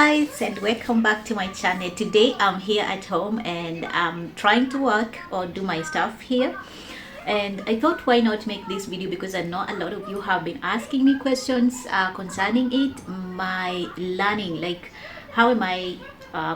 guys, and welcome back to my channel. Today I'm here at home and I'm trying to work or do my stuff here, and I thought why not make this video because I know a lot of you have been asking me questions concerning it, my learning, like how am I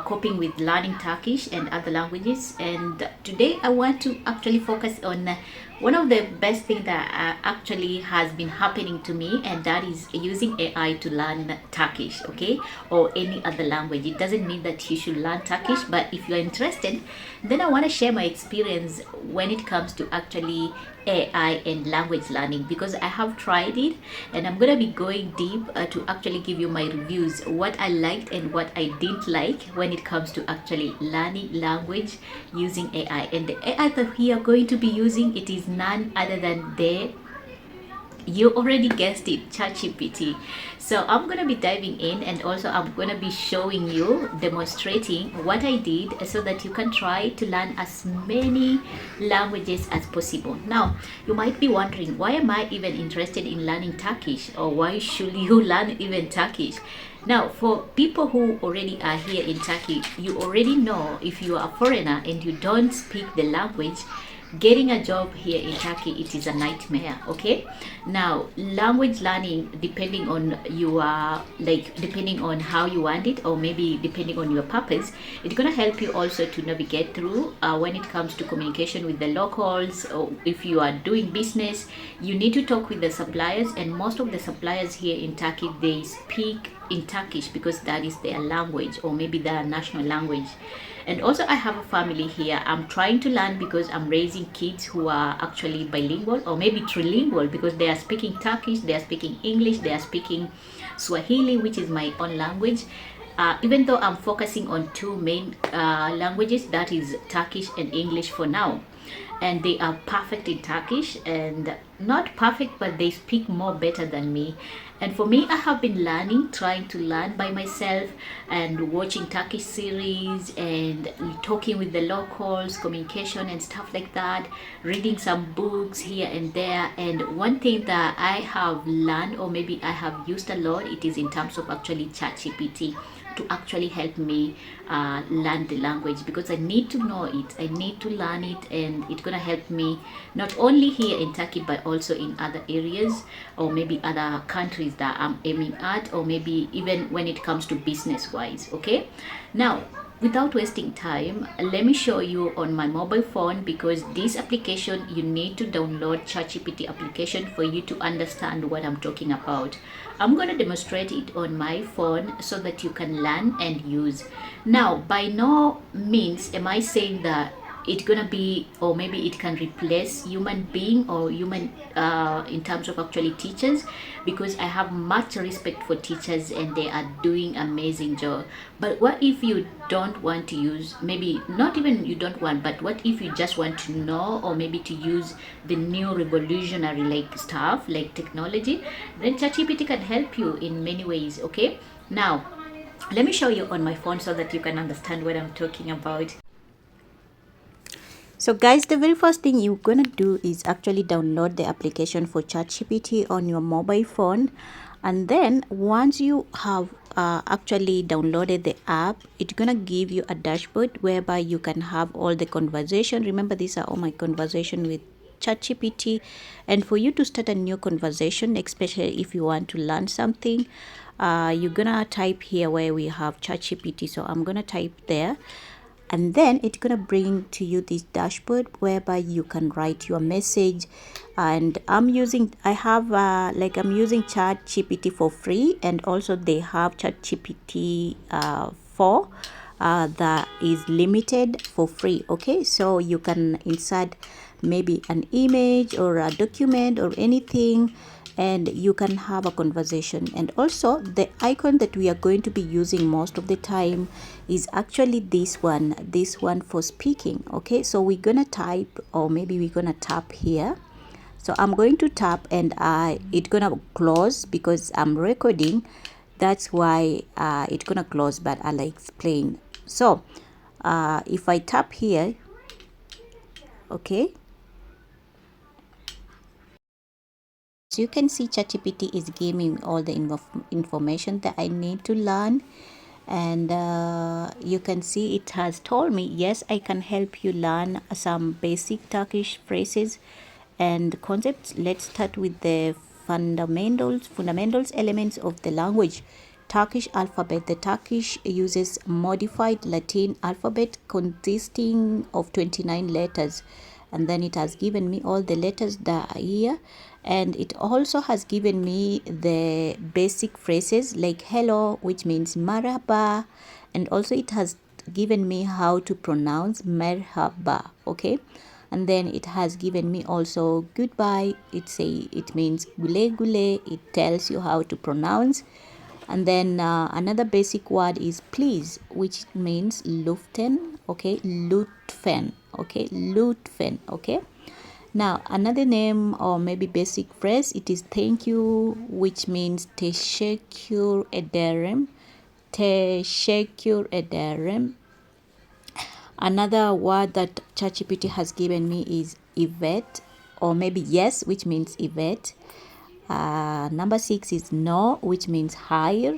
coping with learning Turkish and other languages. And today I want to actually focus on one of the best things that actually has been happening to me, and that is using AI to learn Turkish, okay, or any other language. It doesn't mean that you should learn Turkish, but if you're interested, then I want to share my experience when it comes to actually AI and language learning, because I have tried it and I'm gonna be going deep to actually give you my reviews, what I liked and what I didn't like when it comes to actually learning language using AI. And the AI that we are going to be using, it is none other than the, you already guessed it, ChatGPT. So I'm gonna be diving in, and also I'm gonna be showing you, demonstrating what I did so that you can try to learn as many languages as possible. Now you might be wondering, why am I even interested in learning Turkish, or why should you learn even Turkish? Now, for people who already are here in Turkey, you already know, if you are a foreigner and you don't speak the language, getting a job here in Turkey, it is a nightmare. Okay, now language learning, depending on depending on how you want it, or maybe depending on your purpose, it's gonna help you also to navigate through when it comes to communication with the locals, or if you are doing business, you need to talk with the suppliers, and most of the suppliers here in Turkey, they speak in Turkish because that is their language, or maybe their national language. And also I have a family here. I'm trying to learn because I'm raising kids who are actually bilingual, or maybe trilingual, because they are speaking Turkish, they are speaking English, they are speaking Swahili, which is my own language. Even though I'm focusing on two main languages, that is Turkish and English for now, and they are perfect in Turkish, and not perfect, but they speak more better than me. And for me, I have been learning, trying to learn by myself, and watching Turkish series and talking with the locals, communication and stuff like that, reading some books here and there. And one thing that I have learned, or maybe I have used a lot, it is in terms of actually ChatGPT to actually help me learn the language, because I need to know it, I need to learn it, and it's gonna help me not only here in Turkey but also in other areas, or maybe other countries that I'm aiming at, or maybe even when it comes to business wise. Okay, now without wasting time, let me show you on my mobile phone, because this application, you need to download ChatGPT application for you to understand what I'm talking about. I'm going to demonstrate it on my phone so that you can learn and use. Now, by no means am I saying that it's gonna be, or maybe it can replace human being or human in terms of actually teachers, because I have much respect for teachers and they are doing amazing job. But what if you don't want to use, maybe not even you don't want, but what if you just want to know, or maybe to use the new revolutionary like stuff like technology, then ChatGPT can help you in many ways. Okay, now let me show you on my phone so that you can understand what I'm talking about. So guys, the very first thing you're gonna do is actually download the application for ChatGPT on your mobile phone, and then once you have actually downloaded the app, it's gonna give you a dashboard whereby you can have all the conversation. Remember, these are all my conversation with ChatGPT, and for you to start a new conversation, especially if you want to learn something, you're gonna type here where we have ChatGPT. So I'm gonna type there, and then it's gonna bring to you this dashboard whereby you can write your message. And I'm using Chat GPT for free, and also they have Chat GPT 4 that is limited for free. Okay, so you can insert maybe an image or a document or anything, and you can have a conversation. And also the icon that we are going to be using most of the time is actually this one for speaking. Okay, so we're gonna type, or maybe we're gonna tap here. So I'm going to tap, and it's gonna close because I'm recording. That's why it's gonna close, but I'll explain. So if I tap here, okay, so you can see ChatGPT is giving all the information that I need to learn. and you can see it has told me, yes, I can help you learn some basic Turkish phrases and concepts. Let's start with the fundamentals elements of the language. Turkish alphabet. The Turkish uses modified Latin alphabet consisting of 29 letters, and then it has given me all the letters that are here, and it also has given me the basic phrases like hello, which means marhaba, and also it has given me how to pronounce merhaba. Okay, and then it has given me also goodbye. It means gule gule. It tells you how to pronounce. And then another basic word is please, which means luften. Okay, lutfen. Okay, lutfen. Okay, now another name or maybe basic phrase, it is thank you, which means teşekkür ederim. Teşekkür ederim. Another word that ChatGPT has given me is Yvette, or maybe yes, which means Yvette. Number 6 is no, which means higher.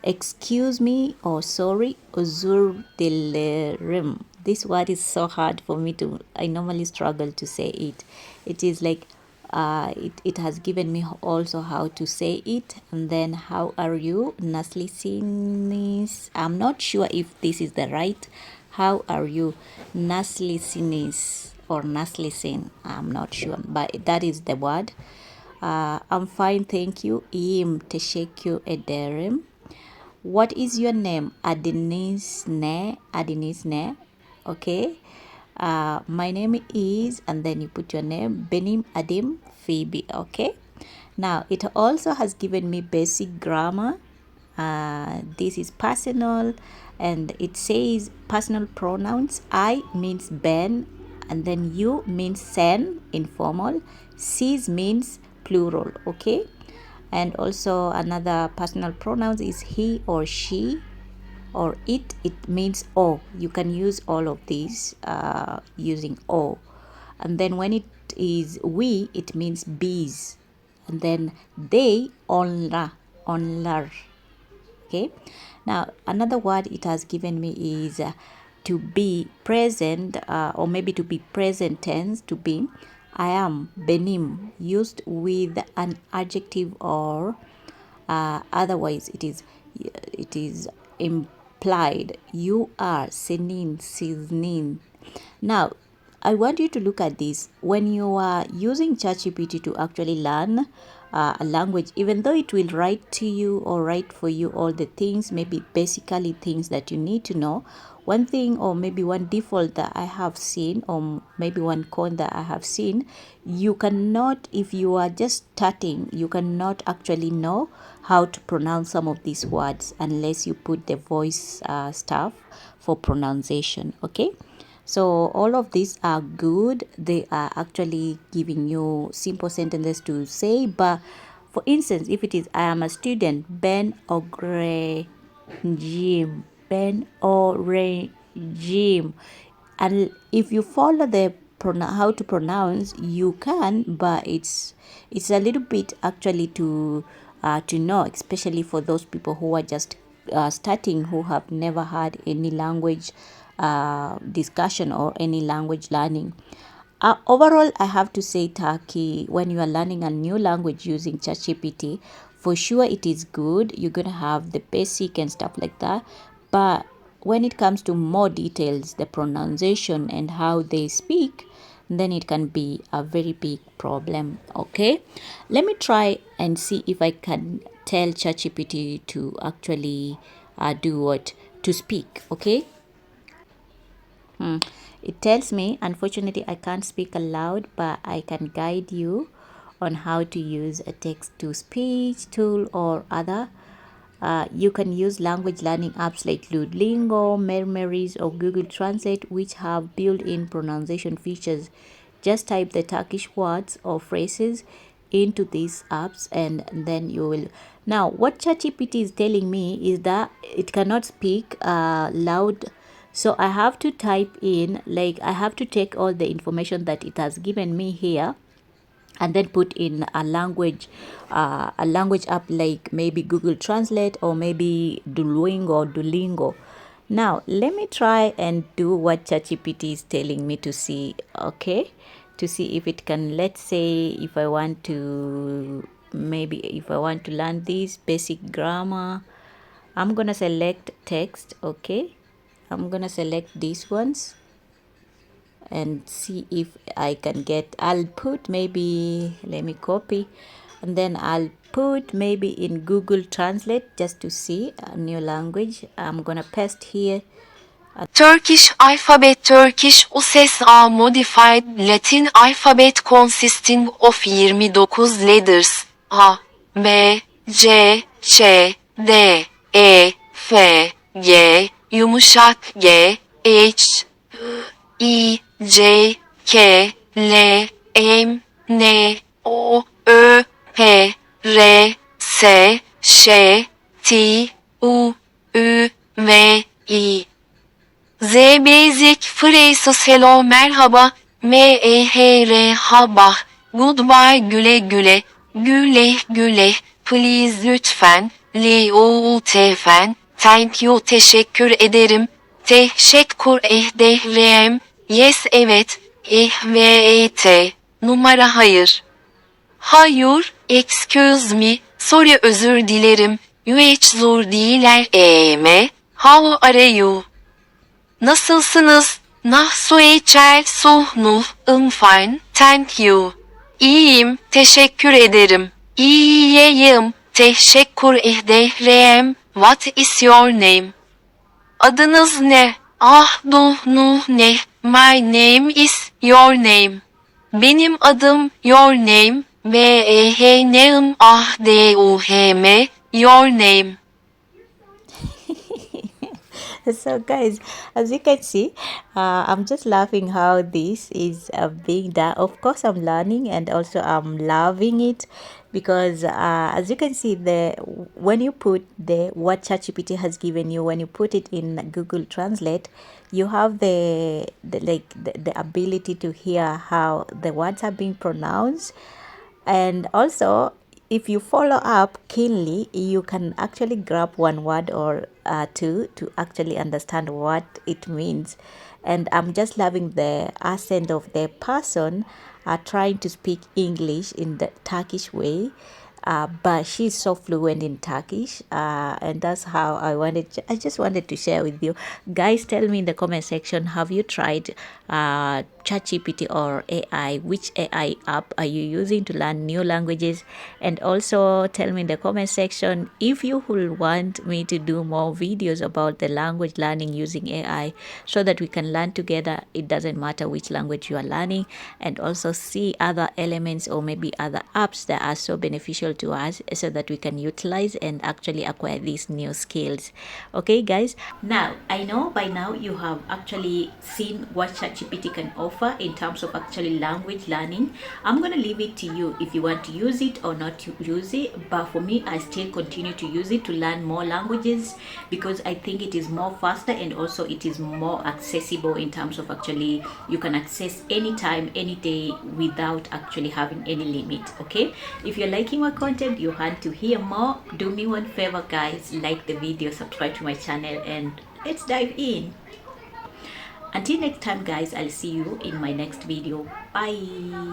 Excuse me or sorry, özür dilerim. This word is so hard for me to, I normally struggle to say it. It is like, it has given me also how to say it. And then how are you? Naslisiniz. I'm not sure if this is the right. How are you? Naslisinis or naslisin. I'm not sure, but that is the word. I'm fine, thank you. İyiyim, teşekkür ederim. What is your name? Adeniz ne? Adeniz ne? Okay. My name is, and then you put your name, Benim Adim Phoebe. Okay. Now it also has given me basic grammar. This is personal, and it says personal pronouns. I means Ben, and then you means sen, informal. Sis means plural. Okay, and also another personal pronouns is he or she or it means o. You can use all of these using o. And then when it is we, it means bees. And then they, onlar. Okay, now another word it has given me is to be present, or maybe to be present tense, to be. I am, benim, used with an adjective or otherwise it is implied. You are, senin, siznin. Now I want you to look at this. When you are using ChatGPT to actually learn a language, even though it will write to you or write for you all the things, maybe basically things that you need to know, one thing or maybe one default that I have seen, or maybe one con that I have seen, you cannot, if you are just starting, you cannot actually know how to pronounce some of these words unless you put the voice stuff for pronunciation. Okay, so all of these are good. They are actually giving you simple sentences to say. But for instance, if it is I am a student, Ben Ogre Jim, Ben Ore Jim, and if you follow the how to pronounce, you can, but it's a little bit actually to know, especially for those people who are just starting, who have never had any language discussion or any language learning. Overall, I have to say Turkey, when you are learning a new language using ChatGPT, for sure it is good. You're going to have the basic and stuff like that. But when it comes to more details, the pronunciation and how they speak, then it can be a very big problem. Okay, let me try and see if I can tell ChatGPT to actually do what? To speak. Okay. It tells me, unfortunately, I can't speak aloud, but I can guide you on how to use a text-to-speech tool or other. You can use language learning apps like Duolingo, Mermeris, or Google Translate, which have built-in pronunciation features. Just type the Turkish words or phrases into these apps, and then you will. Now, what ChatGPT is telling me is that it cannot speak loud, so I have to type in, like I have to take all the information that it has given me here and then put in a language app like maybe Google Translate or maybe Duolingo. Now let me try and do what ChatGPT is telling me to see. Okay, to see if it can, let's say if I want to, maybe if I want to learn this basic grammar, I'm gonna select text. Okay, I'm gonna select these ones and see if I can get, I'll put maybe, let me copy, and then I'll put maybe in Google Translate just to see a new language. I'm gonna paste here. Turkish alphabet. Turkish uses a modified Latin alphabet consisting of 29 letters. A, B, C, Ç, D, E, F, G, yumuşak G, H, I, J, K, L, M, N, O, Ö, P, R, S, Ş, T, U, Ü, V, I. Z basic phrases hello merhaba, haba, goodbye güle güle, güle güle, please lütfen, lütfen, thank you teşekkür ederim, teşekkür ederim, yes evet, evet, numara hayır. Hayır, excuse me, sorry özür dilerim, özür dilerim, how are you? Nasılsınız? I'm fine, thank you. İyiyim, teşekkür ederim. İyiyim, teşekkür ederim. What is your name? Adınız ne? Ne? My name is your name. Benim adım your name. Benim adım your name. So guys, as you can see, I'm just laughing how this is being done. Of course I'm learning and also I'm loving it, because as you can see, the when you put the what ChatGPT has given you, when you put it in Google Translate, you have the ability to hear how the words are being pronounced. And also, if you follow up keenly, you can actually grab one word or two to actually understand what it means. And I'm just loving the accent of the person trying to speak English in the Turkish way. But she's so fluent in Turkish, and that's how I just wanted to share with you guys. Tell me in the comment section, have you tried ChatGPT or AI? Which AI app are you using to learn new languages? And also tell me in the comment section if you would want me to do more videos about the language learning using AI, so that we can learn together. It doesn't matter which language you are learning, and also see other elements or maybe other apps that are so beneficial to us, so that we can utilize and actually acquire these new skills. Okay guys, now I know by now you have actually seen what ChatGPT can offer in terms of actually language learning. I'm going to leave it to you if you want to use it or not to use it, but for me, I still continue to use it to learn more languages, because I think it is more faster and also it is more accessible in terms of actually you can access anytime, any day, without actually having any limit. Okay, if you're liking my content, you want to hear more, do me one favor guys, like the video, subscribe to my channel, and let's dive in. Until next time guys, I'll see you in my next video. Bye.